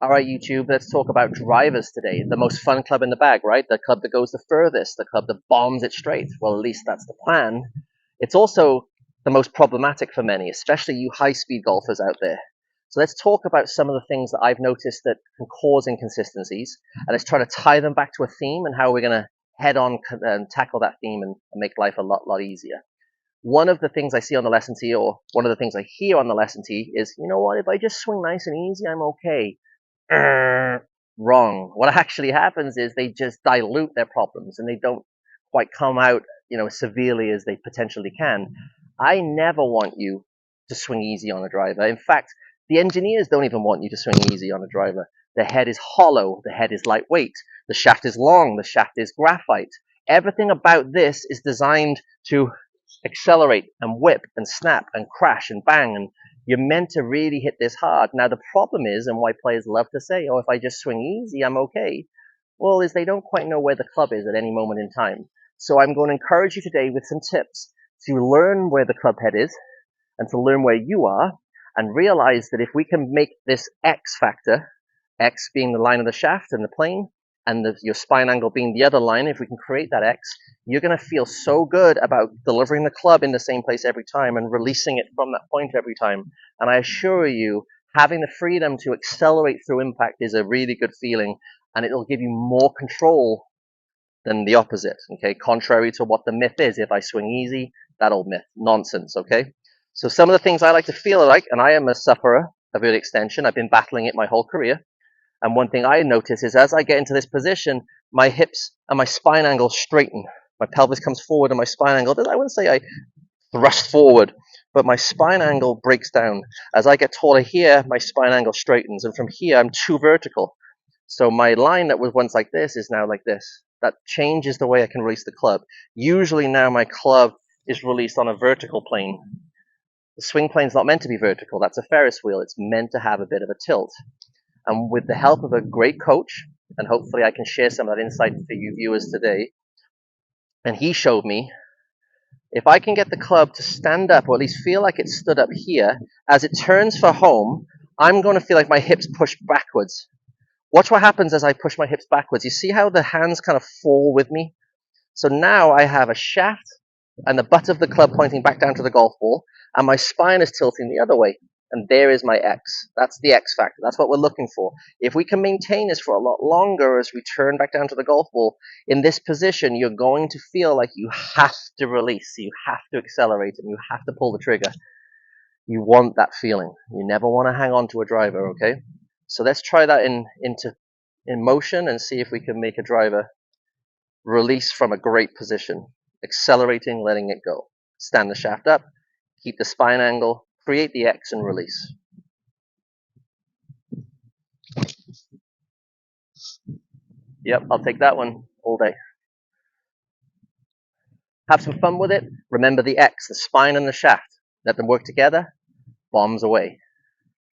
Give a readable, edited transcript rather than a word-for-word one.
All right, YouTube, let's talk about drivers today. The most fun club in the bag, right? The club that goes the furthest, the club that bombs it straight. Well, at least that's the plan. It's also the most problematic for many, especially you high-speed golfers out there. So let's talk about some of the things that I've noticed that can cause inconsistencies, and let's try to tie them back to a theme and how we're going to head on and tackle that theme and make life a lot easier. One of the things I see on the lesson tee, or one of the things I hear on the lesson tee is, you know what, if I just swing nice and easy, I'm okay. Wrong. What actually happens is they just dilute their problems and they don't quite come out, as severely as they potentially can. I never want you to swing easy on a driver. In fact, the engineers don't even want you to swing easy on a driver. The head is hollow, the head is lightweight, the shaft is long, the shaft is graphite. Everything about this is designed to accelerate and whip and snap and crash and bang, and you're meant to really hit this hard. Now, the problem is, and why players love to say, oh, if I just swing easy, I'm okay, well, is they don't quite know where the club is at any moment in time. So I'm going to encourage you today with some tips to learn where the club head is and to learn where you are, and realize that if we can make this X factor, X being the line of the shaft and the plane, and your spine angle being the other line, if we can create that X, you're going to feel so good about delivering the club in the same place every time and releasing it from that point every time. And I assure you, having the freedom to accelerate through impact is a really good feeling, and it'll give you more control than the opposite, okay? Contrary to what the myth is, if I swing easy, that old myth, nonsense, okay? So some of the things I like to feel like, and I am a sufferer of early extension, I've been battling it my whole career, and one thing I notice is as I get into this position, my hips and my spine angle straighten. My pelvis comes forward and my spine angle, I wouldn't say I thrust forward, but my spine angle breaks down. As I get taller here, my spine angle straightens, and from here, I'm too vertical. So my line that was once like this is now like this. That changes the way I can release the club. Usually now my club is released on a vertical plane. The swing plane's not meant to be vertical. That's a Ferris wheel. It's meant to have a bit of a tilt. And with the help of a great coach, and hopefully I can share some of that insight for you viewers today, and he showed me, if I can get the club to stand up, or at least feel like it stood up here, as it turns for home, I'm going to feel like my hips push backwards. Watch what happens as I push my hips backwards. You see how the hands kind of fall with me? So now I have a shaft and the butt of the club pointing back down to the golf ball, and my spine is tilting the other way. And there is my X. That's the X factor. That's what we're looking for. If we can maintain this for a lot longer as we turn back down to the golf ball, in this position, you're going to feel like you have to release, you have to accelerate, and you have to pull the trigger. You want that feeling. You never want to hang on to a driver, okay? So let's try that in motion and see if we can make a driver release from a great position. Accelerating, letting it go. Stand the shaft up, keep the spine angle, create the X and release. Yep, I'll take that one all day. Have some fun with it. Remember the X, the spine and the shaft. Let them work together. Bombs away.